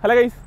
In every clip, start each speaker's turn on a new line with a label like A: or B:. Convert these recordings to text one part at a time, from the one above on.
A: Hello guys,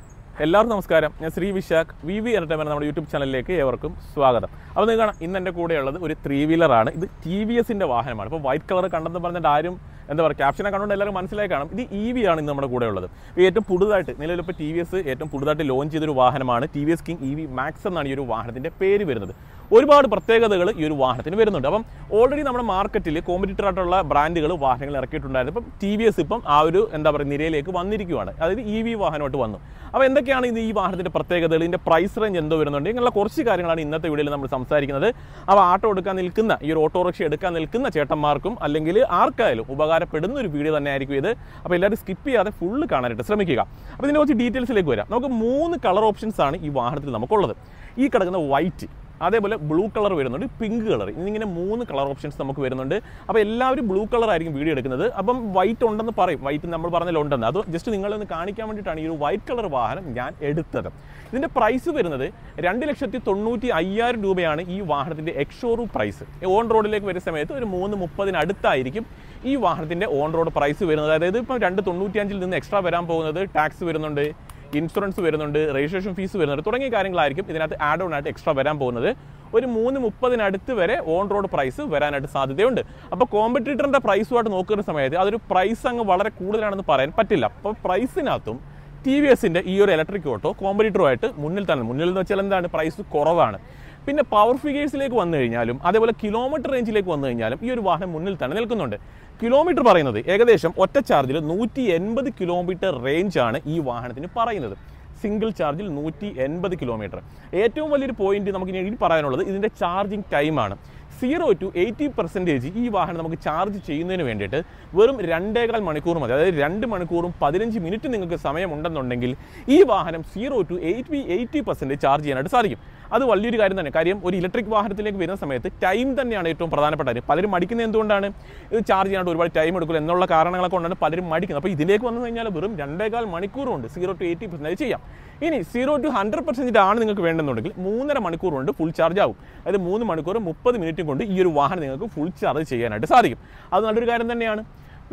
A: എല്ലാവർക്കും നമസ്കാരം. ഞാൻ ശ്രീ വിശാഖ് VV Entertainment നമ്മുടെ യൂട്യൂബ് ചാനലിലേക്ക് ഏവർക്കും സ്വാഗതം. അപ്പോൾ നിങ്ങൾ കാണാം, ഇന്ന് എൻ്റെ കൂടെയുള്ളത് ഒരു 3-വീലറാണ്. ഇത് TVSൻ്റെ വാഹനമാണ്. അപ്പോൾ വൈറ്റ് കളർ കണ്ടെന്ന് പറഞ്ഞിട്ട് ആരും എന്താ പറയുക, ക്യാപ്ഷനെ കണ്ടുകൊണ്ട് എല്ലാവരും മനസ്സിലായി കാണും. ഇത് EV ആണ് ഇന്ന് നമ്മുടെ കൂടെ ഉള്ളത്. ഏറ്റവും പുതുതായിട്ട് നിലവിലിപ്പോൾ TVS ഏറ്റവും പുതുതായിട്ട് ലോഞ്ച് ചെയ്തൊരു വാഹനമാണ് TVS King EV Max എന്നാണ് ഈ ഒരു വാഹനത്തിൻ്റെ പേര് വരുന്നത്. ഒരുപാട് പ്രത്യേകതകൾ ഈ ഒരു വാഹനത്തിന് വരുന്നുണ്ട്. അപ്പം ഓൾറെഡി നമ്മുടെ മാർക്കറ്റിൽ കോമ്പറ്റീറ്റർ ആയിട്ടുള്ള ബ്രാൻഡുകൾ വാഹനങ്ങൾ ഇറക്കിയിട്ടുണ്ടായിരുന്നു. ഇപ്പം TVS ഇപ്പം ആ ഒരു എന്താ പറയുക നിരയിലേക്ക് വന്നിരിക്കുകയാണ്. അതായത് EV വാഹനമായിട്ട് വന്നു. അപ്പോൾ എന്തൊക്കെയാണ് ഇത് ഈ വാഹനത്തിൻ്റെ പ്രത്യേകതകൾ, ഇതിൻ്റെ പ്രൈസ് റേഞ്ച് എന്തോ വരുന്നുണ്ട്, ഇങ്ങനെയുള്ള കുറച്ച് കാര്യങ്ങളാണ് ഇന്നത്തെ വീഡിയോയിൽ നമ്മൾ സംസാരിക്കുന്നത്. അപ്പോൾ ആട്ടോ എടുക്കാൻ നിൽക്കുന്ന ഈ ഒരു ഓട്ടോറിക്ഷ എടുക്കാൻ നിൽക്കുന്ന ചേട്ടന്മാർക്കും അല്ലെങ്കിൽ ആർക്കായാലും ഉപകാരപ്പെടുന്ന ഒരു വീഡിയോ തന്നെ ആയിരിക്കും ഇത്. അപ്പോൾ എല്ലാവരും സ്കിപ്പ് ചെയ്യാതെ ഫുള്ള് കാണാനായിട്ട് ശ്രമിക്കുക. അപ്പോൾ ഇതിൻ്റെ കുറച്ച് ഡീറ്റെയിൽസിലേക്ക് വരാം. നമുക്ക് 3 കളർ ഓപ്ഷൻസ് ആണ് ഈ വാഹനത്തിൽ നമുക്കുള്ളത്. ഈ കിടക്കുന്ന വൈറ്റ്, അതേപോലെ ബ്ലൂ കളർ വരുന്നുണ്ട്, പിങ്ക് കളർ, ഇന്നിങ്ങനെ 3 കളർ ഓപ്ഷൻസ് നമുക്ക് വരുന്നുണ്ട്. അപ്പോൾ എല്ലാവരും ബ്ലൂ കളർ ആയിരിക്കും വീഡിയോ എടുക്കുന്നത്. അപ്പം വൈറ്റ് ഉണ്ടെന്ന് പറയും, വൈറ്റ് നമ്മൾ പറഞ്ഞാലുണ്ടെന്ന്. അത് ജസ്റ്റ് നിങ്ങളൊന്ന് കാണിക്കാൻ വേണ്ടിയിട്ടാണ് ഈ ഒരു വൈറ്റ് കളർ വാഹനം ഞാൻ എടുത്തത്. ഇതിൻ്റെ പ്രൈസ് വരുന്നത് 2,95,000 രൂപയാണ് ഈ വാഹനത്തിൻ്റെ എക്സ്-ഷോറൂം പ്രൈസ്. ഓൺ റോഡിലേക്ക് വരുന്ന സമയത്ത് ഒരു 3:30 അടുത്തായിരിക്കും ഈ വാഹനത്തിൻ്റെ ഓൺ റോഡ് പ്രൈസ് വരുന്നത്. അതായത് ഇപ്പം 2,95,000 നിന്ന് എക്സ്ട്രാ വരാൻ പോകുന്നത് ടാക്സ് വരുന്നുണ്ട്, ഇൻഷുറൻസ് വരുന്നുണ്ട്, രജിസ്ട്രേഷൻ ഫീസ് വരുന്നുണ്ട്, തുടങ്ങിയ കാര്യങ്ങളായിരിക്കും ഇതിനകത്ത് ആഡ് ഓൺ ആയിട്ട് എക്സ്ട്രാ വരാൻ പോകുന്നത്. ഒരു 3:30 അടുത്ത് വരെ ഓൺ റോഡ് പ്രൈസ് വരാനായിട്ട് സാധ്യതയുണ്ട്. അപ്പോൾ കോമ്പറ്റീറ്ററിൻ്റെ പ്രൈസുമായിട്ട് നോക്കുന്ന സമയത്ത് അതൊരു പ്രൈസ് അങ്ങ് വളരെ കൂടുതലാണെന്ന് പറയാൻ പറ്റില്ല. അപ്പോൾ പ്രൈസിനകത്തും TVSൻ്റെ ഈ ഒരു ഇലക്ട്രിക് ഓട്ടോ കോമ്പറ്റീറ്ററുമായിട്ട് മുന്നിൽ എന്ന് വെച്ചാൽ എന്താണ്, പ്രൈസ് കുറവാണ്. പിന്നെ പവർ ഫിഗേഴ്സിലേക്ക് വന്നു കഴിഞ്ഞാലും അതേപോലെ കിലോമീറ്റർ റേഞ്ചിലേക്ക് വന്നു കഴിഞ്ഞാലും ഈ ഒരു വാഹനം മുന്നിൽ തന്നെ നിൽക്കുന്നുണ്ട്. കിലോമീറ്റർ പറയുന്നത് ഏകദേശം ഒറ്റ ചാർജിൽ 180 കിലോമീറ്റർ റേഞ്ചാണ് ഈ വാഹനത്തിന് പറയുന്നത്. സിംഗിൾ ചാർജിൽ 180 കിലോമീറ്റർ. ഏറ്റവും വലിയൊരു പോയിന്റ് നമുക്ക് ഇനി പറയാനുള്ളത് ഇതിൻ്റെ ചാർജിങ് ടൈമാണ്. 0 to 80% ഈ വാഹനം നമുക്ക് ചാർജ് ചെയ്യുന്നതിന് വേണ്ടിയിട്ട് വെറും 2.25 മണിക്കൂർ മതി. അതായത് 2 മണിക്കൂറും 15 മിനിറ്റ് നിങ്ങൾക്ക് സമയമുണ്ടെന്നുണ്ടെങ്കിൽ ഈ വാഹനം 0 to 80% ചാർജ് ചെയ്യാനായിട്ട് സാധിക്കും. അത് വലിയൊരു കാര്യം തന്നെ. കാര്യം ഒരു ഇലക്ട്രിക് വാഹനത്തിലേക്ക് വരുന്ന സമയത്ത് ടൈം തന്നെയാണ് ഏറ്റവും പ്രധാനപ്പെട്ട കാര്യം. പലരും മടിക്കുന്നത് എന്തുകൊണ്ടാണ്, ഇത് ചാർജ് ചെയ്യാനായിട്ട് ഒരുപാട് ടൈം എടുക്കില്ല എന്നുള്ള കാരണങ്ങളൊക്കെ കൊണ്ടാണ് പലരും മടിക്കുന്നത്. അപ്പോൾ ഇതിലേക്ക് വന്നു കഴിഞ്ഞാൽ വെറും 2.25 മണിക്കൂറുണ്ട് 0 to 80% ചെയ്യാം. ഇനി 0 to 100% ആണ് നിങ്ങൾക്ക് വേണ്ടെന്നുണ്ടെങ്കിൽ 3.5 മണിക്കൂർ കൊണ്ട് ഫുൾ ചാർജ് ആവും. അതായത് 3 മണിക്കൂർ 30 മിനിറ്റ് കൊണ്ട് ഈ ഒരു വാഹനം നിങ്ങൾക്ക് ഫുൾ ചാർജ് ചെയ്യാനായിട്ട് സാധിക്കും. അത് നല്ലൊരു കാര്യം തന്നെയാണ്.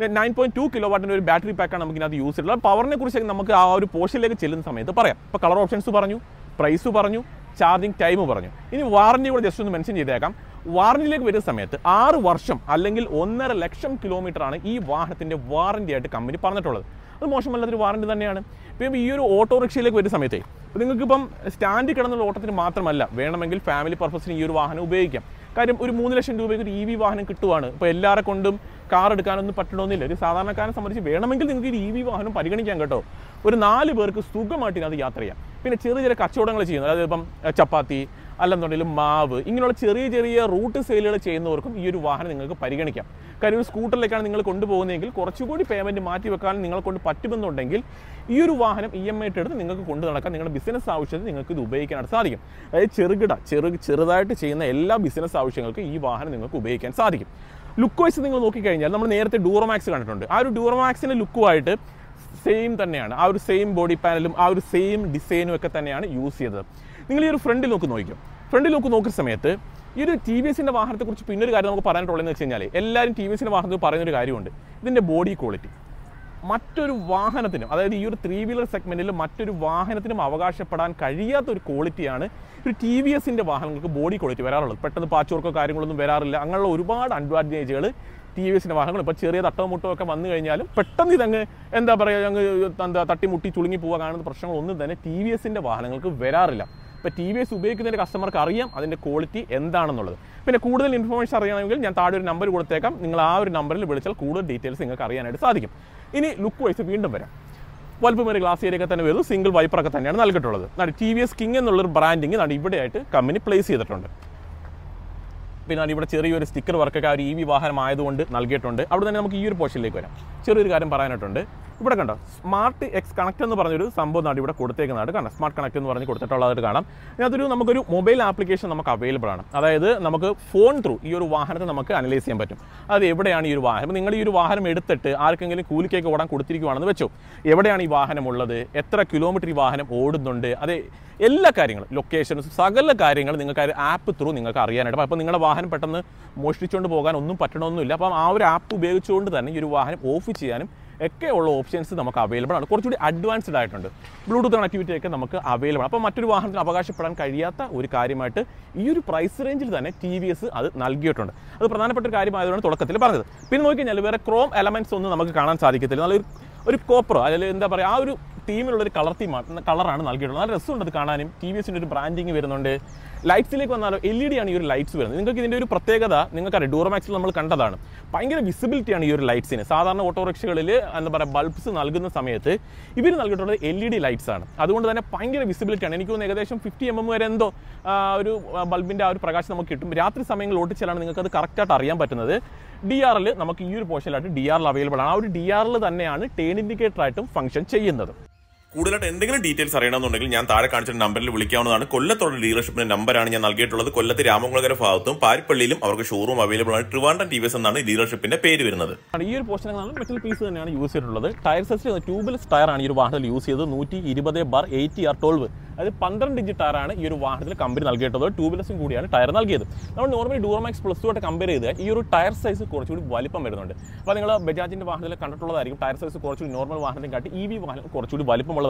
A: 9.2 കിലോവാട്ടിൻ്റെ ഒരു ബാറ്ററി പാക്കാണ് നമുക്ക് ഇതിനകത്ത് യൂസ് ചെയ്തിട്ടുള്ളത്. പവറിനെ കുറിച്ച് നമുക്ക് ആ ഒരു പോർഷനിലേക്ക് ചെല്ലുന്ന സമയത്ത് പറയാം. ഇപ്പോൾ കളർ ഓപ്ഷൻസ് പറഞ്ഞു, പ്രൈസ് പറഞ്ഞു, ചാർജിങ് ടൈം പറഞ്ഞു. ഇനി വാറണ്ടി കൂടെ ജസ്റ്റ് ഒന്ന് മെൻഷൻ ചെയ്തേക്കാം. വാറണ്ടിയിലേക്ക് വരുന്ന സമയത്ത് 6 വർഷം അല്ലെങ്കിൽ 1.5 ലക്ഷം കിലോമീറ്ററാണ് ഈ വാഹനത്തിൻ്റെ വാറണ്ടി ആയിട്ട് കമ്പനി പറഞ്ഞിട്ടുള്ളത്. അത് മോശമല്ലാത്തൊരു വാറണ്ടി തന്നെയാണ്. ഇപ്പോൾ ഈ ഒരു ഓട്ടോറിക്ഷയിലേക്ക് വരുന്ന സമയത്തേ നിങ്ങൾക്കിപ്പം സ്റ്റാൻഡിൽ കിടന്നുള്ള ഓട്ടത്തിന് മാത്രമല്ല, വേണമെങ്കിൽ ഫാമിലി പർപ്പസിന് ഈ ഒരു വാഹനം ഉപയോഗിക്കാം. കാര്യം ഒരു 3 ലക്ഷം രൂപയ്ക്ക് ഒരു EV വാഹനം കിട്ടുവാണ്. ഇപ്പോൾ എല്ലാവരെ കൊണ്ടും കാർ എടുക്കാനൊന്നും പറ്റണമെന്നില്ല. ഒരു സാധാരണക്കാരനെ സംബന്ധിച്ച് വേണമെങ്കിൽ നിങ്ങൾക്ക് ഒരു EV വാഹനം പരിഗണിക്കാം കേട്ടോ. ഒരു 4 പേർക്ക് സുഖമായിട്ട് ഇതിനകത്ത് യാത്ര ചെയ്യാം. പിന്നെ ചെറിയ കച്ചവടങ്ങൾ ചെയ്യുന്നത്, അതായത് ഇപ്പം ചപ്പാത്തി അല്ലെന്നുണ്ടെങ്കിലും മാവ്, ഇങ്ങനെയുള്ള ചെറിയ റൂട്ട് സെയിലുകൾ ചെയ്യുന്നവർക്കും ഈ ഒരു വാഹനം നിങ്ങൾക്ക് പരിഗണിക്കാം. കാര്യം ഒരു സ്കൂട്ടറിലേക്കാണ് നിങ്ങൾ കൊണ്ടുപോകുന്നതെങ്കിൽ കുറച്ചുകൂടി പേയ്മെൻറ്റ് മാറ്റി വെക്കാൻ നിങ്ങളെ കൊണ്ട് പറ്റുമെന്നുണ്ടെങ്കിൽ ഈ ഒരു വാഹനം EMI എടുത്ത് നിങ്ങൾക്ക് കൊണ്ടു നടക്കാൻ, നിങ്ങളുടെ ബിസിനസ് ആവശ്യത്തിന് നിങ്ങൾക്ക് ഇത് ഉപയോഗിക്കാനായിട്ട് സാധിക്കും. അതായത് ചെറുതായിട്ട് ചെയ്യുന്ന എല്ലാ ബിസിനസ് ആവശ്യങ്ങൾക്കും ഈ വാഹനം നിങ്ങൾക്ക് ഉപയോഗിക്കാൻ സാധിക്കും. ലുക്ക് വൈസ് നിങ്ങൾ നോക്കിക്കഴിഞ്ഞാൽ നമ്മൾ നേരത്തെ ഡ്യൂറോമാക്സ് കണ്ടിട്ടുണ്ട്. ആ ഒരു ഡ്യൂറോമാക്സിൻ്റെ ലുക്കുമായിട്ട് സെയിം തന്നെയാണ്. ആ ഒരു സെയിം ബോഡി പാനലും ആ ഒരു സെയിം ഡിസൈനും ഒക്കെ തന്നെയാണ് യൂസ് ചെയ്തത്. നിങ്ങൾ ഈ ഒരു ഫ്രണ്ടിൽ നോക്കിക്കും. ഫ്രണ്ടിൽ നോക്കുന്ന സമയത്ത് ഈ ഒരു TVSൻ്റെ വാഹനത്തെക്കുറിച്ച് പിന്നെ ഒരു കാര്യം നമുക്ക് പറയാനുള്ളതെന്ന് വെച്ച് കഴിഞ്ഞാൽ എല്ലാവരും TVSൻ്റെ വാഹനത്തിൽ പറയുന്നൊരു കാര്യമുണ്ട്, ഇതിൻ്റെ ബോഡി ക്വാളിറ്റി. മറ്റൊരു വാഹനത്തിനും, അതായത് ഈ ഒരു 3-വീലർ സെഗ്മെൻറ്റിൽ മറ്റൊരു വാഹനത്തിനും അവകാശപ്പെടാൻ കഴിയാത്ത ഒരു ക്വാളിറ്റിയാണ് ഒരു TVSൻ്റെ വാഹനങ്ങൾക്ക് ബോഡി ക്വാളിറ്റി വരാറുള്ളത്. പെട്ടെന്ന് പാച്ചുവർക്കോ കാര്യങ്ങളൊന്നും വരാറില്ല. അങ്ങനെയുള്ള ഒരുപാട് അഡ്വാൻറ്റേജുകൾ TVSൻ്റെ വാഹനങ്ങൾ. ഇപ്പോൾ ചെറിയ തട്ടോ മുട്ടോ ഒക്കെ വന്നു കഴിഞ്ഞാലും പെട്ടെന്ന് ഇതങ്ങ് എന്താ പറയുക തട്ടിമുട്ടി ചുളുങ്ങി പോവുക കാണുന്ന പ്രശ്നങ്ങളൊന്നും തന്നെ TVSൻ്റെ വാഹനങ്ങൾക്ക് വരാറില്ല. ഇപ്പോൾ TVS ഉപയോഗിക്കുന്നതിൻ്റെ കസ്റ്റമർക്ക് അറിയാം അതിൻ്റെ ക്വാളിറ്റി എന്താണെന്നുള്ളത്. പിന്നെ കൂടുതൽ ഇൻഫർമേഷൻ അറിയണമെങ്കിൽ ഞാൻ താഴെ ഒരു നമ്പർ കൊടുത്തേക്കാം. നിങ്ങൾ ആ ഒരു നമ്പറിൽ വിളിച്ചാൽ കൂടുതൽ ഡീറ്റെയിൽസ് നിങ്ങൾക്ക് അറിയാനായിട്ട് സാധിക്കും. ഇനി ലുക്ക് വൈസ് വീണ്ടും വരാം. വലുപ്പമേറിയ ഗ്ലാസ് ഏരിയ ഒക്കെ തന്നെ വരുന്നു. സിംഗിൾ വൈപ്പറൊക്കെ തന്നെയാണ് നൽകിയിട്ടുള്ളത്. TVS King എന്നുള്ളൊരു ബ്രാൻഡിങ് ഇവിടെയായിട്ട് കമ്പനി പ്ലേസ് ചെയ്തിട്ടുണ്ട്. പിന്നെ ഇവിടെ ചെറിയൊരു സ്റ്റിക്കർ വർക്കൊക്കെ ആ ഒരു EV വാഹനം ആയതുകൊണ്ട് നൽകിയിട്ടുണ്ട്. അവിടെ തന്നെ നമുക്ക് ഈ ഒരു പോർഷനിലേക്ക് വരാം. ചെറിയൊരു കാര്യം പറയാനായിട്ടുണ്ട്. ഇവിടെ കണ്ടോ, സ്മാർട്ട് എക്സ് കണക്ട് എന്ന് പറഞ്ഞൊരു സംഭവം ഇവിടെ കൊടുത്തേക്കുന്നതായിട്ട് കാണാം. സ്മാർട്ട് കണക്ട് എന്ന് പറഞ്ഞ് കൊടുത്തിട്ടുള്ളതായിട്ട് കാണാം. അതൊരു നമുക്കൊരു മൊബൈൽ ആപ്ലിക്കേഷൻ നമുക്ക് അവൈലബിൾ ആണ്. അതായത് നമുക്ക് ഫോൺ ത്രൂ ഈ ഒരു വാഹനത്തെ നമുക്ക് അനലൈസ് ചെയ്യാൻ പറ്റും. അത് എവിടെയാണ് ഈ ഒരു വാഹനം, നിങ്ങൾ ഈ ഒരു വാഹനം എടുത്തിട്ട് ആർക്കെങ്കിലും കൂലിക്കേക്ക് ഓടാൻ കൊടുത്തിരിക്കുകയാണെന്ന് വെച്ചോ, എവിടെയാണ് ഈ വാഹനം ഉള്ളത്, എത്ര കിലോമീറ്റർ ഈ വാഹനം ഓടുന്നുണ്ട്, അത് എല്ലാ കാര്യങ്ങളും, ലൊക്കേഷൻസ്, സകല കാര്യങ്ങൾ നിങ്ങൾക്ക് ആ ഒരു ആപ്പ് ത്രൂ നിങ്ങൾക്ക് അറിയാനായിട്ട്. അപ്പോൾ നിങ്ങളുടെ വാഹനം പെട്ടെന്ന് മോഷ്ടിച്ചുകൊണ്ട് പോകാൻ ഒന്നും പറ്റണമെന്നില്ല. അപ്പം ആ ഒരു ആപ്പ് ഉപയോഗിച്ചുകൊണ്ട് തന്നെ ഈ ഒരു വാഹനം ഓഫ് ചെയ്യാനും ഒക്കെ ഉള്ള ഓപ്ഷൻസ് നമുക്ക് അവൈലബിൾ ആണ്. കുറച്ചുകൂടി അഡ്വാൻസ്ഡ് ആയിട്ടുണ്ട്. ബ്ലൂടൂത്ത് കണക്ടിവിറ്റി ഒക്കെ നമുക്ക് അവൈലബിൾ ആണ്. അപ്പോൾ മറ്റൊരു വാഹനത്തിന് അവകാശപ്പെടാൻ കഴിയാത്ത ഒരു കാര്യമായിട്ട് ഈ ഒരു പ്രൈസ് റേഞ്ചിൽ തന്നെ TVS അത് നൽകിയിട്ടുണ്ട്. അത് പ്രധാനപ്പെട്ട ഒരു കാര്യമായതുകൊണ്ട് തുടക്കത്തിൽ പറഞ്ഞത്. പിന്നെ നോക്കിക്കഴിഞ്ഞാൽ വേറെ ക്രോം എലമെന്റ്സ് ഒന്നും നമുക്ക് കാണാൻ സാധിക്കത്തില്ല. നല്ലൊരു കോപ്പറോ അല്ലെങ്കിൽ എന്താ പറയുക, ആ ഒരു തീമിലുള്ളൊരു കളറാണ് നൽകിയിട്ടുള്ളത്. നല്ല രസമുണ്ട് അത് കാണാനും. TVSന്റെ ഒരു ബ്രാൻഡിങ് വരുന്നുണ്ട്. ലൈറ്റ്സിലേക്ക് വന്നാലോ LED ആണ് ഈ ഒരു ലൈറ്റ്സ് വരുന്നത്. നിങ്ങൾക്ക് ഇതിൻ്റെ ഒരു പ്രത്യേകത നിങ്ങൾക്കറിയാം, ഡ്യൂറമാക്സിൽ നമ്മൾ കണ്ടതാണ്. ഭയങ്കര വിസിബിലിറ്റിയാണ് ഈ ഒരു ലൈറ്റ്സിന്. സാധാരണ ഓട്ടോറിക്ഷകളിൽ എന്താ പറയുക, ബൾബ്സ് നൽകുന്ന സമയത്ത് ഇവർ നൽകിയിട്ടുള്ളത് LED ലൈറ്റ്സ് ആണ്. അതുകൊണ്ട് തന്നെ ഭയങ്കര വിസിബിലിറ്റിയാണ്. എനിക്ക് തോന്നുന്നു ഏകദേശം 50 mm വരെ എന്തോ ഒരു ബൾബിൻ്റെ ആ ഒരു പ്രകാശം നമുക്ക് കിട്ടും. രാത്രി സമയങ്ങളിൽ ഓടിച്ചാലാണ് നിങ്ങൾക്ക് അത് കറക്റ്റായിട്ട് അറിയാൻ പറ്റുന്നത്. DRL നമുക്ക് ഈ ഒരു പോർഷനിലായിട്ട് DRL അവൈലബിൾ ആണ്. ആ ഒരു DRL തന്നെയാണ് ടേൺ ഇൻഡിക്കേറ്റർ ആയിട്ടും ഫംഗ്ഷൻ ചെയ്യുന്നത്.
B: കൂടുതലായിട്ട് എന്തെങ്കിലും ഡീറ്റെയിൽസ് അറിയണമെന്നുണ്ടെങ്കിൽ ഞാൻ താഴെ കാണിച്ച നമ്പറിൽ വിളിക്കാവുന്നതാണ്. കൊല്ലത്തുള്ള ഡീലർഷിപ്പിന്റെ നമ്പറാണ് ഞാൻ നൽകിയിട്ടുള്ളത്. കൊല്ലത്ത് രാമകുളകര ഭാഗത്തും പാരിപ്പള്ളിയിലും അവർക്ക് ഷോറൂം അവൈലബിൾ ആണ്. ട്രിവാൻഡ്രം TVS എന്നാണ് ഡീലർഷിപ്പിന്റെ പേര് വരുന്നത്.
A: ഈ ഒരു പോർഷനാണ് മെറ്റൽ പീസ് തന്നെയാണ് യൂസ് ചെയ്തിട്ടുള്ളത്. ടയർ സെറ്റ് ട്യൂബ്ലെസ് ടയറാണ് ഈ ഒരു വാഹനത്തിൽ യൂസ് ചെയ്തത്. 120/80R12, അതായത് 12 ഇഞ്ച് ടയറാണ് ഈ ഒരു വാഹനത്തിൽ കമ്പനി നൽകിയിട്ടുള്ളത്. ട്യൂബ്ലെസ്സും കൂടിയാണ് ടയർ നൽകിയത്. നമ്മൾ നോർമലി ഡ്യൂറമാക്സ് പ്ലസ് 2 ആയിട്ട് കമ്പയർ ചെയ്താൽ ഈ ഒരു ടയർ സൈസ് കുറച്ചുകൂടി വലിപ്പം വരുന്നുണ്ട്. അപ്പോൾ നിങ്ങൾ ബജാജിന്റെ വാഹനത്തിൽ കണ്ടിട്ടുള്ളതായിരിക്കും. ടയർ സൈസ് കുറച്ചുകൂടി നോർമൽ വാഹനത്തിൽ കാട്ടി EV വാഹനം കുറച്ചുകൂടി വലിപ്പമുള്ളതാണ്.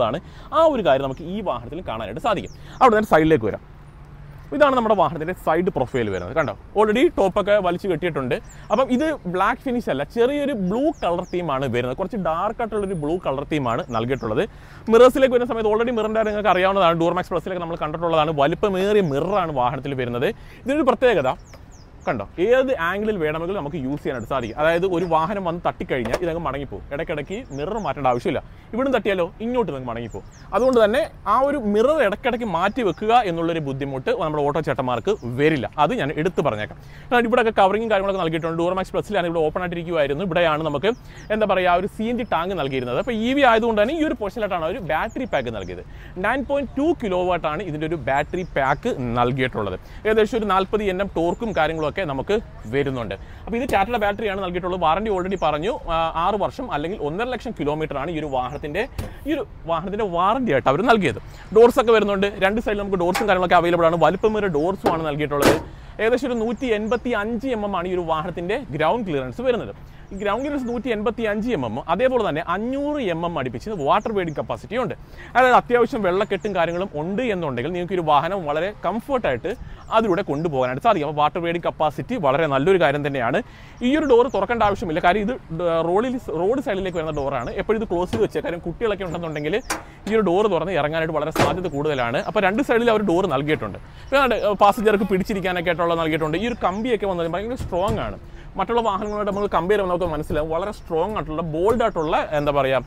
A: ആ ഒരു കാര്യം നമുക്ക് ഈ വാഹനത്തിൽ കാണാനായിട്ട് സാധിക്കും. അവിടെ തന്നെ സൈഡിലേക്ക് വരാം. ഇതാണ് നമ്മുടെ വാഹനത്തിൻ്റെ സൈഡ് പ്രൊഫൈൽ വരുന്നത്. കണ്ടോ, ഓൾറെഡി ടോപ്പൊക്കെ വലിച്ചു കെട്ടിയിട്ടുണ്ട്. അപ്പം ഇത് ബ്ലാക്ക് ഫിനിഷ് അല്ല, ചെറിയൊരു ബ്ലൂ കളർ തീമാണ് വരുന്നത്. കുറച്ച് ഡാർക്ക് ആയിട്ടുള്ളൊരു ബ്ലൂ കളർ തീമാണ് നൽകിയിട്ടുള്ളത്. മിറേഴ്സിലേക്ക് വരുന്ന സമയത്ത് ഓൾറെഡി മിററിൻ്റെ നിങ്ങൾക്ക് അറിയാവുന്നതാണ്. ഡ്യൂറമാക്സ് പ്ലസിലേക്ക് നമ്മൾ കണ്ടിട്ടുള്ളതാണ്. വലിപ്പമേറിയ മിററാണ് വാഹനത്തിൽ വരുന്നത്. ഇതിനൊരു പ്രത്യേകത കണ്ടോ, ഏത് ആംഗിളിൽ വേണമെങ്കിലും നമുക്ക് യൂസ് ചെയ്യാനായിട്ട് സാധിക്കും. അതായത് ഒരു വാഹനം വന്ന് തട്ടിക്കഴിഞ്ഞാൽ ഇതങ്ങ് മടങ്ങിപ്പോകും. ഇടയ്ക്കിടയ്ക്ക് മിറർ മാറ്റേണ്ട ആവശ്യമില്ല. ഇവിടും തട്ടിയാലോ ഇങ്ങോട്ട് നമുക്ക് മടങ്ങിപ്പോകും. അതുകൊണ്ട് തന്നെ ആ ഒരു മിറർ ഇടയ്ക്കിടയ്ക്ക് മാറ്റി വെക്കുക എന്നുള്ളൊരു ബുദ്ധിമുട്ട് നമ്മുടെ ഓട്ടോ ചേട്ടന്മാർക്ക് വരില്ല. അത് ഞാൻ എടുത്ത് പറഞ്ഞേക്കാം. കാരണം ഇവിടെയൊക്കെ കവറിങ്ങും കാര്യങ്ങളൊക്കെ നൽകിയിട്ടുണ്ട്. ഡ്യൂറമാക്സ് പ്ലസിലാണ് ഇവിടെ ഓപ്പൺ ആയിട്ടിരിക്കുമായിരുന്നു. ഇവിടെയാണ് നമുക്ക് എന്താ പറയുക, ഒരു CNG ടാങ്ക് നൽകിയിരുന്നത്. അപ്പോൾ EV ആയതുകൊണ്ട് തന്നെ ഈ ഒരു പോർഷനിലായിട്ടാണ് ഒരു ബാറ്ററി പാക്ക് നൽകിയത്. 9.2 kW ആണ് ഇതിൻ്റെ ഒരു ബാറ്ററി പാക്ക് നൽകിയിട്ടുള്ളത്. ഏകദേശം ഒരു 40 Nm ടോർക്കും കാര്യങ്ങളും നമുക്ക് വരുന്നുണ്ട്. അപ്പോൾ ഇത് ടാറ്റയുടെ ബാറ്ററിയാണ് നൽകിയിട്ടുള്ളത്. വാറണ്ടി ഓൾറെഡി പറഞ്ഞു, 6 വർഷം അല്ലെങ്കിൽ 1.5 ലക്ഷം കിലോമീറ്ററാണ് ഈ ഒരു വാഹനത്തിന്റെ വാറണ്ടി ആയിട്ട് അവർ നൽകിയത്. ഡോർസ് ഒക്കെ വരുന്നുണ്ട്. രണ്ട് സൈഡിൽ നമുക്ക് ഡോർസും കാര്യങ്ങളൊക്കെ അവൈലബിൾ ആണ്. വലിപ്പമേറിയ ഡോർസും ആണ് നൽകിയിട്ടുള്ളത്. ഏകദേശം ഒരു 185 mm ആണ് ഈ ഒരു വാഹനത്തിന്റെ ഗ്രൗണ്ട് ക്ലിയറൻസ് വരുന്നത്. ഈ ഗ്രൗണ്ട് ക്ലിയറൻസ് 185 mm, അതേപോലെ തന്നെ 500 mm അടുപ്പിച്ച് വാട്ടർ വെയ്ഡിംഗ് കപ്പാസിറ്റി ഉണ്ട്. അതായത് അത്യാവശ്യം വെള്ളക്കെട്ടും കാര്യങ്ങളും ഉണ്ട് എന്നുണ്ടെങ്കിൽ നിങ്ങൾക്ക് ഒരു വാഹനം വളരെ കംഫർട്ടായിട്ട് അതിലൂടെ കൊണ്ടുപോകാനായിട്ട് സാധിക്കും. അപ്പോൾ വാട്ടർ വെയ്ഡിംഗ് കപ്പാസിറ്റി വളരെ നല്ലൊരു കാര്യം തന്നെയാണ്. ഈ ഒരു ഡോർ തുറക്കേണ്ട ആവശ്യമില്ല. കാര്യം ഇത് റോഡ് സൈഡിലേക്ക് വരുന്ന ഡോറാണ്. എപ്പോഴും ഇത് ക്ലോസ് ചെയ്ത് വെച്ചേ. കാര്യം കുട്ടികളൊക്കെ ഉണ്ടെന്നുണ്ടെങ്കിൽ ഈ ഒരു ഡോർ തുറന്ന് ഇറങ്ങാനായിട്ട് വളരെ സാധ്യത കൂടുതലാണ്. അപ്പോൾ രണ്ട് സൈഡിൽ അവർ ഡോർ നൽകിയിട്ടുണ്ട്. പാസഞ്ചർക്ക് പിടിച്ചിരിക്കാനൊക്കെ ആയിട്ടുള്ള നൽകിയിട്ടുണ്ട്. ഈ ഒരു കമ്പിയൊക്കെ വന്നത് ഭയങ്കര സ്ട്രോങ് ആണ്. മറ്റുള്ള വാഹനങ്ങളായിട്ട് നമ്മൾ കമ്പയർ ചെയ്യുമ്പോൾ നമുക്ക് മനസ്സിലാവും വളരെ സ്ട്രോങ് ആയിട്ടുള്ള ബോൾഡ് ആയിട്ടുള്ള എന്താ പറയുക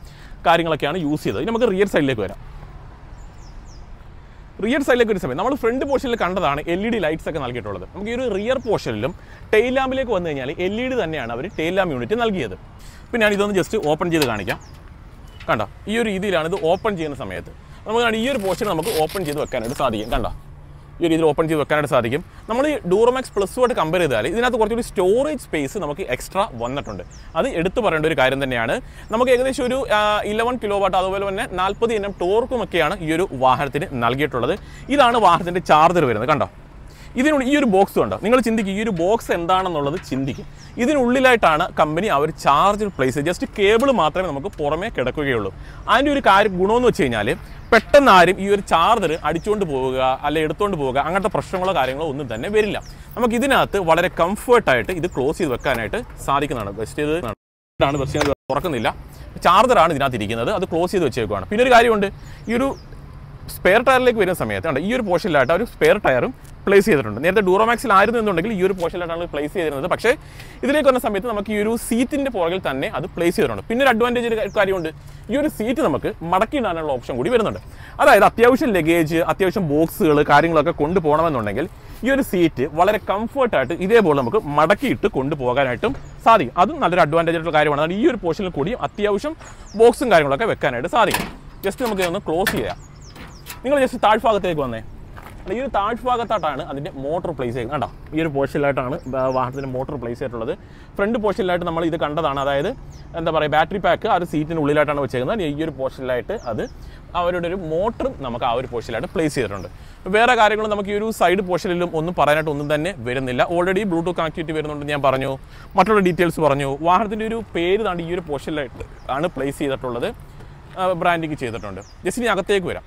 A: കാര്യങ്ങളൊക്കെയാണ് യൂസ് ചെയ്തത്. ഇനി നമുക്ക് റിയർ സൈഡിലേക്ക് വരാം. റിയർ സൈഡിലേക്ക് ഒരു സമയം നമ്മൾ ഫ്രണ്ട് പോർഷനിൽ കണ്ടതാണ് LED ലൈറ്റ്സ് ഒക്കെ നൽകിയിട്ടുള്ളത്. നമുക്ക് ഈ ഒരു റിയർ പോർഷനിലും ടെയിൽ ലാമ്പിലേക്ക് വന്നു കഴിഞ്ഞാൽ LED തന്നെയാണ് അവർ ടെയിൽ ലാമ്പ് യൂണിറ്റ് നൽകിയത്. പിന്നെ ഞാൻ ഇതൊന്ന് ജസ്റ്റ് ഓപ്പൺ ചെയ്ത് കാണിക്കാം. കണ്ടോ, ഈ ഒരു രീതിയിലാണ് ഇത് ഓപ്പൺ ചെയ്യുന്ന സമയത്ത് നമുക്ക് ഈ ഒരു പോർഷൻ നമുക്ക് ഓപ്പൺ ചെയ്ത് വെക്കാനായിട്ട് സാധിക്കും. കണ്ടോ, ഈ രീതിയിൽ ഓപ്പൺ ചെയ്ത് വെക്കാനായിട്ട് സാധിക്കും. നമ്മൾ ഈ ഡ്യൂറമാക്സ് പ്ലസ് ആയിട്ട് കമ്പയർ ചെയ്താൽ ഇതിനകത്ത് കുറച്ചുകൂടി സ്റ്റോറേജ് സ്പേസ് നമുക്ക് എക്സ്ട്രാ വന്നിട്ടുണ്ട്. അത് എടുത്തു പറയേണ്ട ഒരു കാര്യം തന്നെയാണ്. നമുക്ക് ഏകദേശം ഒരു 11 kW അതുപോലെ തന്നെ 40 Nm ടോർക്കുമൊക്കെയാണ് ഈ ഒരു വാഹനത്തിന് നൽകിയിട്ടുള്ളത്. ഇതാണ് വാഹനത്തിൻ്റെ ചാർജർ വരുന്നത്. കണ്ടോ, ഇതിനുള്ളിൽ ഈ ഒരു ബോക്സ് കണ്ടോ, നിങ്ങൾ ചിന്തിക്കും ഈ ഒരു ബോക്സ് എന്താണെന്നുള്ളത് ചിന്തിക്കും. ഇതിനുള്ളിലായിട്ടാണ് കമ്പനി അവർ ചാർജർ പ്ലേസ് ചെയ്ത്. ജസ്റ്റ് കേബിൾ മാത്രമേ നമുക്ക് പുറമേ കിടക്കുകയുള്ളൂ. അതിൻ്റെ ഒരു ഗുണമെന്ന് വെച്ച് കഴിഞ്ഞാൽ പെട്ടെന്ന് ആരും ഈ ഒരു ചാർജർ അടിച്ചുകൊണ്ട് പോവുക അല്ലെങ്കിൽ എടുത്തുകൊണ്ട് പോവുക അങ്ങനത്തെ പ്രശ്നങ്ങളോ കാര്യങ്ങളോ ഒന്നും തന്നെ വരില്ല. നമുക്ക് ഇതിനകത്ത് വളരെ കംഫർട്ടായിട്ട് ഇത് ക്ലോസ് ചെയ്ത് വെക്കാനായിട്ട് സാധിക്കുന്നതാണ്. ബെസ്റ്റ് ചെയ്താണ് ബസ് തുറക്കുന്നില്ല. ചാർജറാണ് ഇതിനകത്ത് ഇരിക്കുന്നത്. അത് ക്ലോസ് ചെയ്ത് വെച്ചേക്കുവാണ്. പിന്നെ ഒരു കാര്യമുണ്ട്, ഈ ഒരു സ്പെയർ ടയറിലേക്ക് വരുന്ന സമയത്ത് ഉണ്ട് ഈ ഒരു പോർഷനിലായിട്ട് ഒരു സ്പെയർ ടയറും പ്ലേസ് ചെയ്തിട്ടുണ്ട്. നേരത്തെ ഡ്യൂറമാക്സിലായിരുന്നു എന്നുണ്ടെങ്കിൽ ഈ ഒരു പോർഷനിലായിട്ടാണ് പ്ലേസ് ചെയ്തിരുന്നത്. പക്ഷേ ഇതിലേക്ക് വരുന്ന സമയത്ത് നമുക്ക് ഈ ഒരു സീറ്റിൻ്റെ പുറകിൽ തന്നെ അത് പ്ലേസ് ചെയ്തിട്ടുണ്ട്. പിന്നെ ഒരു അഡ്വാൻറ്റേജ് ഒരു കാര്യമുണ്ട്, ഈ ഒരു സീറ്റ് നമുക്ക് മടക്കിയിടാനുള്ള ഓപ്ഷൻ കൂടി വരുന്നുണ്ട്. അതായത് അത്യാവശ്യം ലഗേജ്, അത്യാവശ്യം ബോക്സുകൾ കാര്യങ്ങളൊക്കെ കൊണ്ടുപോകണമെന്നുണ്ടെങ്കിൽ ഈ ഒരു സീറ്റ് വളരെ കംഫർട്ടായിട്ട് ഇതേപോലെ നമുക്ക് മടക്കിയിട്ട് കൊണ്ടുപോകാനായിട്ടും സാധിക്കും. അതും നല്ലൊരു അഡ്വാൻറ്റേജ് ആയിട്ടുള്ള കാര്യമാണ്. അതാണ് ഈ ഒരു പോർഷനിൽ കൂടി അത്യാവശ്യം ബോക്സും കാര്യങ്ങളൊക്കെ വെക്കാനായിട്ട് സാധിക്കും. ജസ്റ്റ് നമുക്ക് ഒന്ന് ക്ലോസ് ചെയ്യാം. നിങ്ങൾ ജസ്റ്റ് താഴ്ഭാഗത്തേക്ക് വന്നേ. ഈ ഒരു താഴ്ഭാഗത്തായിട്ടാണ് അതിൻ്റെ മോട്ടോർ പ്ലേസ് ചെയ്യുന്നത്. കണ്ടോ, ഈ ഒരു പോർഷനിലായിട്ടാണ് വാഹനത്തിൻ്റെ മോട്ടോർ പ്ലേസ് ചെയ്തിട്ടുള്ളത്. ഫ്രണ്ട് പോർഷനിലായിട്ട് നമ്മൾ ഇത് കണ്ടതാണ്. അതായത് എന്താ പറയുക, ബാറ്ററി പാക്ക് ആ ഒരു സീറ്റിന് ഉള്ളിലായിട്ടാണ് വെച്ചേക്കുന്നത്. ഈ ഒരു പോർഷനിലായിട്ട് അത് അവരുടെ ഒരു മോട്ടറും നമുക്ക് ആ ഒരു പോർഷനിലായിട്ട് പ്ലേസ് ചെയ്തിട്ടുണ്ട്. വേറെ കാര്യങ്ങളും നമുക്ക് ഈ ഒരു സൈഡ് പോർഷനിലും ഒന്നും പറയാനായിട്ട് ഒന്നും തന്നെ വരുന്നില്ല. ഓൾറെഡി ബ്ലൂടൂത്ത് കണക്ടിവിറ്റി വരുന്നുണ്ട് ഞാൻ പറഞ്ഞു, മറ്റുള്ള ഡീറ്റെയിൽസ് പറഞ്ഞു. വാഹനത്തിൻ്റെ ഒരു പേര് താണ്ട് ഈ ഒരു പോർഷനിലായിട്ട് ആണ് പ്ലേസ് ചെയ്തിട്ടുള്ളത്, ബ്രാൻഡിങ് ചെയ്തിട്ടുണ്ട്. ജസ്റ്റ് ഇനി അകത്തേക്ക് വരാം.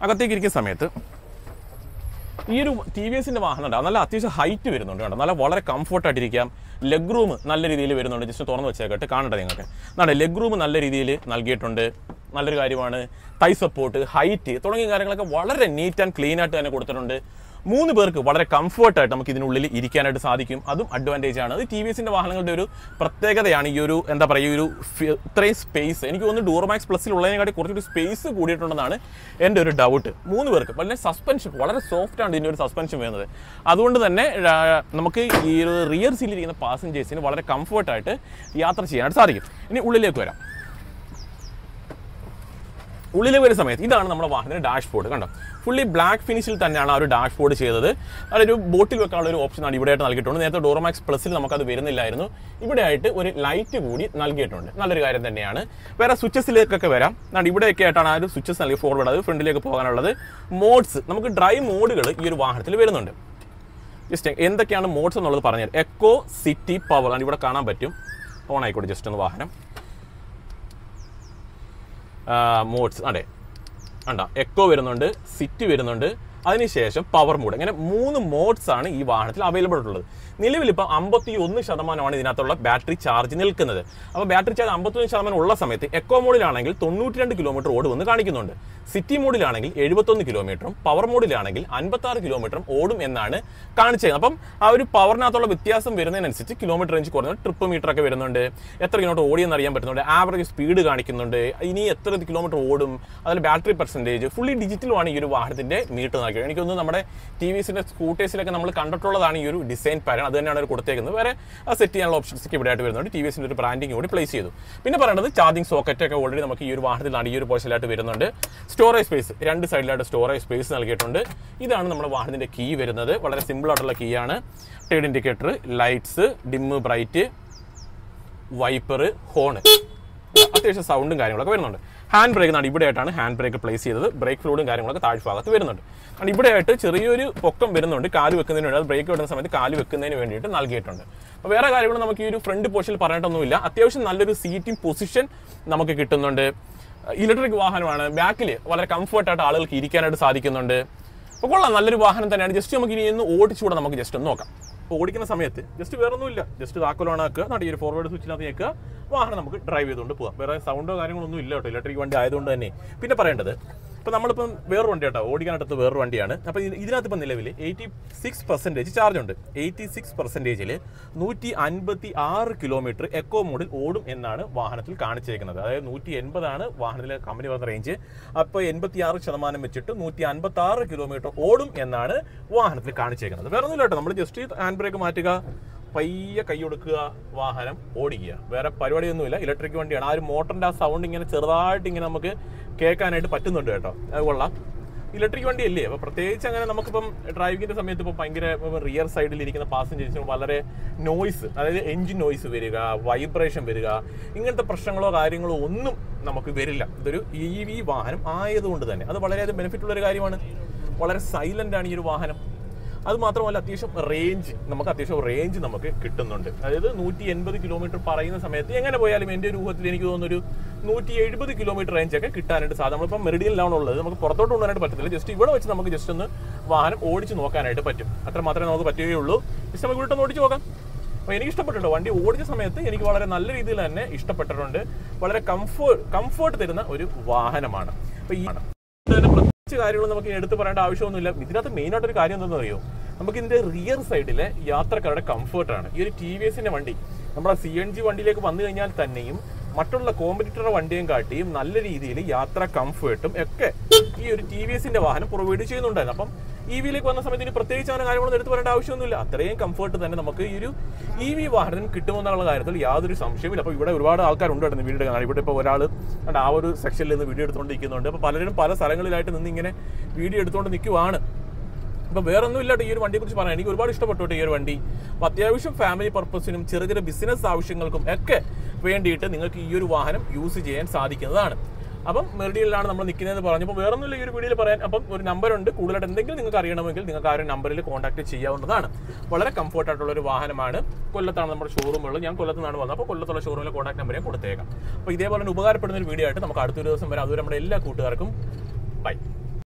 A: അകത്തേക്ക് ഇരിക്കുന്ന സമയത്ത് ഈ ഒരു ടി വി എസിൻ്റെ വാഹനം ഉണ്ടാവും, നല്ല അത്യാവശ്യം ഹൈറ്റ് വരുന്നുണ്ട് കേട്ടോ, നല്ല വളരെ കംഫർട്ടായിട്ടിരിക്കാം. ലെഗ് റൂം നല്ല രീതിയിൽ വരുന്നുണ്ട്. ജസ്റ്റ് തുറന്ന് വെച്ചേക്കട്ടെ, കാണട്ടെ നിങ്ങൾക്ക്. എന്നാണ് ലെഗ് റൂം നല്ല രീതിയിൽ നൽകിയിട്ടുണ്ട്, നല്ലൊരു കാര്യമാണ്. തൈ സപ്പോർട്ട്, ഹൈറ്റ് തുടങ്ങിയ കാര്യങ്ങളൊക്കെ വളരെ നീറ്റ് ആൻഡ് ക്ലീൻ ആയിട്ട് തന്നെ കൊടുത്തിട്ടുണ്ട്. 3 പേർക്ക് വളരെ കംഫർട്ടായിട്ട് നമുക്ക് ഇതിനുള്ളിൽ ഇരിക്കാനായിട്ട് സാധിക്കും. അതും അഡ്വാൻറ്റേജ് ആണ്. അത് ടി വി എസിൻ്റെ വാഹനങ്ങളുടെ ഒരു പ്രത്യേകതയാണ്. ഈ ഒരു എന്താ പറയുക, ഈ ഒരു ഇത്രയും സ്പേസ് എനിക്ക് തോന്നുന്നു ഡൂറമാക്സ് പ്ലസിലുള്ളതിനെക്കാട്ടി കുറച്ചൊരു സ്പേസ് കൂടിയിട്ടുണ്ടെന്നാണ് എൻ്റെ ഒരു ഡൗട്ട്. 3 പേർക്ക് വളരെ സസ്പെൻഷൻ വളരെ സോഫ്റ്റ് ആണ് ഇതിൻ്റെ ഒരു സസ്പെൻഷൻ വരുന്നത്. അതുകൊണ്ട് തന്നെ നമുക്ക് ഈ ഒരു റിയർ സീറ്റിലിരിക്കുന്ന പാസഞ്ചേഴ്സിന് വളരെ കംഫർട്ടായിട്ട് യാത്ര ചെയ്യാനായിട്ട് സാധിക്കും. ഇനി ഉള്ളിലേക്ക് വരാം. ഉള്ളിലേക്ക് വരുന്ന സമയത്ത് ഇതാണ് നമ്മുടെ വാഹനത്തിൻ്റെ ഡാഷ്ബോർഡ്. കണ്ടോ, ഫുള്ളി ബ്ലാക്ക് ഫിനിഷിൽ തന്നെയാണ് ആ ഒരു ഡാഷ്ബോർഡ് ചെയ്തത്. അതൊരു ബോട്ടിൽ വെക്കാനുള്ള ഒരു ഓപ്ഷനാണ് ഇവിടെയായിട്ട് നൽകിയിട്ടുണ്ട്. നേരത്തെ ഡോറമാക്സ് പ്ലസിൽ നമുക്കത് വരുന്നില്ലായിരുന്നു. ഇവിടെയായിട്ട് ഒരു ലൈറ്റ് കൂടി നൽകിയിട്ടുണ്ട്, നല്ലൊരു കാര്യം തന്നെയാണ്. വേറെ സ്വിച്ചസിലേക്കൊക്കെ വരാം. ഇവിടെയൊക്കെ ആയിട്ടാണ് ആ ഒരു സ്വിച്ചസ് നൽകി, ഫോർവേഡ് അത് ഫ്രണ്ടിലേക്ക് പോകാനുള്ളത്. മോഡ്സ്, നമുക്ക് ഡ്രൈവ് മോഡുകൾ ഈ ഒരു വാഹനത്തിൽ വരുന്നുണ്ട്. ജസ്റ്റ് എന്തൊക്കെയാണ് മോഡ്സ് എന്നുള്ളത് പറഞ്ഞാൽ, എക്കോ, സിറ്റി, പവർ ആണ് ഇവിടെ കാണാൻ പറ്റും. ഓൺ ആയിക്കോട്ടെ ജസ്റ്റ് ഒന്ന് വാഹനം. മോഡ്സ് അതെ കണ്ട, എക്കോ വരുന്നുണ്ട്, സിറ്റി വരുന്നുണ്ട്, അതിനുശേഷം പവർ മോഡ്. അങ്ങനെ 3 മോഡ്സ് ആണ് ഈ വാഹനത്തിൽ അവൈലബിൾ ആയിട്ടുള്ളത്. നിലവിൽ ഇപ്പം 51% ഇതിനകത്തുള്ള ബാറ്ററി ചാർജ് നിൽക്കുന്നത്. അപ്പോൾ ബാറ്ററി ചാർജ് 51% ഉള്ള സമയത്ത് എക്കോ മോഡിലാണെങ്കിൽ 92 കിലോമീറ്റർ ഓടുമെന്ന് കാണിക്കുന്നുണ്ട്. സിറ്റി മോഡിലാണെങ്കിൽ 71 കിലോമീറ്ററും പവർ മോഡിലാണെങ്കിൽ 56 കിലോമീറ്ററും ഓടും എന്നാണ് കാണിച്ചത്. അപ്പം ആ ഒരു പവറിനകത്തുള്ള വ്യത്യാസം വരുന്നതിനനുസരിച്ച് കിലോമീറ്റർ റേഞ്ച് കുറഞ്ഞു, ട്രിപ്പ് മീറ്റർ ഒക്കെ വരുന്നുണ്ട്, എത്ര കിലോമീറ്റർ ഓടിയെന്ന് അറിയാൻ പറ്റുന്നുണ്ട്, ആവറേജ് സ്പീഡ് കാണിക്കുന്നുണ്ട്, ഇനി എത്ര കിലോമീറ്റർ ഓടും, അതിൽ ബാറ്ററി പെർസെൻറ്റേജ് ഫുള്ളി ഡിജിറ്റലുമാണ് ഈ ഒരു വാഹനത്തിൻ്റെ മീറ്റർ നൽകിയത്. എനിക്കൊന്ന് നമ്മുടെ ടി വി എസിൻ്റെ സ്കൂട്ടേഴ്സിലൊക്കെ നമ്മൾ കണ്ടിട്ടുള്ളതാണ് ഈ ഒരു ഡിസൈൻ പാറ്റേൺ. അത് തന്നെയാണ് അവർ കൊടുത്തേക്കുന്നത്. വേറെ സെറ്റ് ചെയ്യാനുള്ള ഓപ്ഷൻസ് ഒക്കെ ഇവിടെ ആയിട്ട് വരുന്നുണ്ട്. ടി വി എസിൻ്റെ ഒരു ബ്രാൻഡിങ് കൂടി പ്ലേസ് ചെയ്തു. പിന്നെ പറയുന്നത് ചാർജിങ് സോക്കറ്റ് ഒക്കെ ഓൾറെഡി നമുക്ക് ഈ ഒരു വാഹനത്തിലാണ് ഈ ഒരു പോർഷനിലായിട്ട് വരുന്നുണ്ട്. സ്റ്റോറേജ് സ്പേസ്, 2 സൈഡിലായിട്ട് സ്റ്റോറേജ് സ്പേസ് നൽകിയിട്ടുണ്ട്. ഇതാണ് നമ്മുടെ വാഹനത്തിൻ്റെ കീ വരുന്നത്. വളരെ സിമ്പിൾ ആയിട്ടുള്ള കീ ആണ്. ടേഡ് indicator, lights, dim, bright, wiper, horn, അത്യാവശ്യം സൗണ്ടും കാര്യങ്ങളൊക്കെ വരുന്നുണ്ട്. ഹാൻഡ് ബ്രേക്ക് ആണ് ഇവിടെയായിട്ടാണ് ഹാൻഡ് ബ്രേക്ക് പ്ലേസ് ചെയ്തത്. ബ്രേക്ക് ഫ്ലൂയിഡും കാര്യങ്ങളൊക്കെ താഴ്ഭാഗത്ത് വരുന്നുണ്ട്. കാരണം ഇവിടെയായിട്ട് ചെറിയൊരു പൊക്കം വരുന്നുണ്ട് കാല് വെക്കുന്നതിന് വേണ്ടി. അത് ബ്രേക്ക് വിടുന്ന സമയത്ത് കാല് വെക്കുന്നതിന് വേണ്ടിയിട്ട് നൽകിയിട്ടുണ്ട്. അപ്പോൾ വേറെ കാര്യങ്ങൾ നമുക്ക് ഈ ഒരു ഫ്രണ്ട് പോർഷനിൽ പറഞ്ഞിട്ടൊന്നുമില്ല. അത്യാവശ്യം നല്ലൊരു സീറ്റിംഗ് പൊസിഷൻ നമുക്ക് കിട്ടുന്നുണ്ട്. ഇലക്ട്രിക് വാഹനമാണ്, ബാക്കിൽ വളരെ കംഫർട്ടായിട്ട് ആളുകൾക്ക് ഇരിക്കാനായിട്ട് സാധിക്കുന്നുണ്ട്. അപ്പോൾ കൊള്ളാം, നല്ലൊരു വാഹനം തന്നെയാണ്. ജസ്റ്റ് നമുക്ക് ഇനി ഒന്ന് ഓടിച്ചുകൂടെ നമുക്ക് ജസ്റ്റ് ഒന്ന് നോക്കാം. അപ്പോൾ ഓടിക്കുന്ന സമയത്ത് ജസ്റ്റ് വേറെ ഒന്നുമില്ല, ജസ്റ്റ് താക്കോലാണ് ആക്കുക, ഈ ഒരു ഫോർവേഡ് സ്വിച്ചിനകത്ത് ഞെക്കുക, വാഹനം നമുക്ക് ഡ്രൈവ് ചെയ്തുകൊണ്ട് പോകാം. വേറെ സൗണ്ടോ കാര്യങ്ങളൊന്നും ഇല്ല കേട്ടോ, ഇലക്ട്രിക് വണ്ടി ആയതുകൊണ്ട് തന്നെ. പിന്നെ പറയേണ്ടത്, ഇപ്പോൾ നമ്മളിപ്പം വേറൊരു വണ്ടി കേട്ടോ, ഓടിക്കാനടുത്ത് വേറൊരു വണ്ടിയാണ്. അപ്പോൾ ഇതിനകത്ത് ഇപ്പം നിലവിൽ 86% ചാർജ് ഉണ്ട്. 86%ൽ 156 കിലോമീറ്റർ എക്കോ മോഡിൽ ഓടും എന്നാണ് വാഹനത്തിൽ കാണിച്ചേക്കുന്നത്. അതായത് 180 ആണ് വാഹനത്തിലെ കമ്പനി പറഞ്ഞ റേഞ്ച്. അപ്പോൾ 86% വെച്ചിട്ട് 156 കിലോമീറ്റർ ഓടും എന്നാണ് വാഹനത്തിൽ കാണിച്ചേക്കുന്നത്. വേറെ ഒന്നുമില്ല കേട്ടോ, നമ്മൾ ജസ്റ്റ് ഹാൻഡ് ബ്രേക്ക് മാറ്റുക, പയ്യെ കൈ കൊടുക്കുക, വാഹനം ഓടിക്കുക, വേറെ പരിപാടിയൊന്നുമില്ല. ഇലക്ട്രിക് വണ്ടിയാണ്. ആ ഒരു മോട്ടറിൻ്റെ ആ സൗണ്ട് ഇങ്ങനെ ചെറുതായിട്ട് ഇങ്ങനെ നമുക്ക് കേൾക്കാനായിട്ട് പറ്റുന്നുണ്ട് കേട്ടോ, അത് കൊള്ളാം. ഇലക്ട്രിക് വണ്ടിയല്ലേ, അപ്പോൾ പ്രത്യേകിച്ച് അങ്ങനെ നമുക്കിപ്പം ഡ്രൈവിങ്ങിൻ്റെ സമയത്ത് ഇപ്പം ഭയങ്കര റിയർ സൈഡിൽ ഇരിക്കുന്ന പാസഞ്ചേഴ്സിന് വളരെ നോയ്സ്, അതായത് എൻജിൻ നോയ്സ് വരിക, വൈബ്രേഷൻ വരിക, ഇങ്ങനത്തെ പ്രശ്നങ്ങളോ കാര്യങ്ങളോ ഒന്നും നമുക്ക് വരില്ല. ഇതൊരു EV വാഹനം ആയതുകൊണ്ട് തന്നെ അത് വളരെയധികം ബെനിഫിറ്റ് ഉള്ളൊരു കാര്യമാണ്. വളരെ സൈലൻ്റ് ആണ് ഈ ഒരു വാഹനം. അത് മാത്രമല്ല അത്യാവശ്യം റേഞ്ച് നമുക്ക് കിട്ടുന്നുണ്ട്. അതായത് 180 കിലോമീറ്റർ പറയുന്ന സമയത്ത് എങ്ങനെ പോയാലും എൻ്റെ ഒരു ഊഹത്തിൽ എനിക്ക് തോന്നുന്നൊരു 170 കിലോമീറ്റർ റേഞ്ചൊക്കെ കിട്ടാനായിട്ട് സാധിക്കും. നമ്മളിപ്പോൾ മെറിഡിയനിലാണ് ഉള്ളത്, നമുക്ക് പുറത്തോട്ട് കൊണ്ടുവരാനായിട്ട് പറ്റത്തില്ല. ജസ്റ്റ് ഇവിടെ വെച്ച് നമുക്ക് ജസ്റ്റ് ഒന്ന് വാഹനം ഓടിച്ച് നോക്കാനായിട്ട് പറ്റും. അത്ര മാത്രമേ നമുക്ക് പറ്റുകയുള്ളൂ. ജസ്റ്റ് നമുക്ക് ഇവിടെ ഓടിച്ച് നോക്കാം. അപ്പോൾ എനിക്ക് ഇഷ്ടപ്പെട്ടിട്ടുണ്ട്. വണ്ടി ഓടിച്ച സമയത്ത് എനിക്ക് വളരെ നല്ല രീതിയിൽ തന്നെ ഇഷ്ടപ്പെട്ടിട്ടുണ്ട്. വളരെ കംഫർട്ട് തരുന്ന ഒരു വാഹനമാണ്. അപ്പോൾ ഈ പ്രത്യേകിച്ച് കാര്യങ്ങൾ നമുക്ക് എടുത്ത് പറയേണ്ട ആവശ്യമൊന്നുമില്ല. ഇതിനകത്ത് മെയിനായിട്ടൊരു കാര്യം എന്താണെന്ന് അറിയോ, നമുക്ക് ഇതിൻ്റെ റിയർ സൈഡിലെ യാത്രക്കാരുടെ കംഫർട്ടാണ്. ഈ ഒരു ടി വി എസിൻ്റെ വണ്ടി നമ്മുടെ CNG വണ്ടിയിലേക്ക് വന്നു കഴിഞ്ഞാൽ തന്നെയും മറ്റുള്ള കോമ്പറ്റീറ്റർ വണ്ടിയും കാട്ടിയും നല്ല രീതിയിൽ യാത്ര കംഫർട്ടും ഒക്കെ ഈ ഈ ഒരു TVS-ന്റെ വാഹനം പ്രൊവൈഡ് ചെയ്യുന്നുണ്ടായിരുന്നു. അപ്പം EV-യിലേക്ക് വന്ന സമയത്ത് ഇനി പ്രത്യേകിച്ച് അങ്ങനെ കാര്യങ്ങളൊന്നും എടുത്ത് പറയേണ്ട ആവശ്യമൊന്നുമില്ല. അത്രയും കംഫർട്ട് തന്നെ നമുക്ക് ഈ ഒരു EV വാഹനത്തിന് കിട്ടുമെന്നുള്ള കാര്യത്തിൽ യാതൊരു സംശയമില്ല. അപ്പോൾ ഇവിടെ ഒരുപാട് ആൾക്കാരുണ്ട് വീഡിയോ എടുക്കാൻ. ഇവിടെ ഇപ്പോൾ ഒരാൾ ആ ഒരു സെക്ഷനിൽ നിന്ന് വീഡിയോ എടുത്തുകൊണ്ടിരിക്കുന്നുണ്ട്. അപ്പോൾ പലരും പല സ്ഥലങ്ങളിലായിട്ട് നിന്ന് ഇങ്ങനെ വീഡിയോ എടുത്തുകൊണ്ട് നിൽക്കുവാണ്. അപ്പോൾ വേറൊന്നും ഇല്ലാട്ടോ ഈ ഒരു വണ്ടിയെക്കുറിച്ച് പറയാൻ. എനിക്ക് ഒരുപാട് ഇഷ്ടപ്പെട്ടു ഈ ഒരു വണ്ടി. അപ്പോൾ അത്യാവശ്യം ഫാമിലി പർപ്പസിനും ചെറിയ ചെറിയ ബിസിനസ് ആവശ്യങ്ങൾക്കും ഒക്കെ വേണ്ടിയിട്ട് നിങ്ങൾക്ക് ഈ ഒരു വാഹനം യൂസ് ചെയ്യാൻ സാധിക്കുന്നതാണ്. അപ്പം മെറിഡിയനിലാണ് നമ്മൾ നിൽക്കുന്നതെന്ന് പറഞ്ഞപ്പോൾ വേറൊന്നുമില്ല ഈ ഒരു വീഡിയോയിൽ പറയാൻ. അപ്പം ഒരു നമ്പറുണ്ട്. കൂടുതലായിട്ട് എന്തെങ്കിലും നിങ്ങൾക്ക് അറിയണമെങ്കിൽ നിങ്ങൾക്ക് ആ ഒരു നമ്പറിൽ കോൺടാക്ട് ചെയ്യാവുന്നതാണ്. വളരെ കംഫർട്ടായിട്ടുള്ള ഒരു വാഹനമാണ്. കൊല്ലത്താണ് നമ്മുടെ ഷോറൂമുള്ളത്. ഞാൻ കൊല്ലത്ത് നിന്നാണ് വന്നത്. അപ്പോൾ കൊല്ലത്തുള്ള ഷോറൂമിലെ കോൺടാക്ട് നമ്പർ ഞാൻ കൊടുത്തേക്കാം. അപ്പോൾ ഇതേപോലെ ഉപകാരപ്പെടുന്ന ഒരു വീഡിയോ ആയിട്ട് നമുക്ക് അടുത്തൊരു ദിവസം വരാം. അതുവരെ നമ്മുടെ എല്ലാ കൂട്ടുകാർക്കും ബൈ.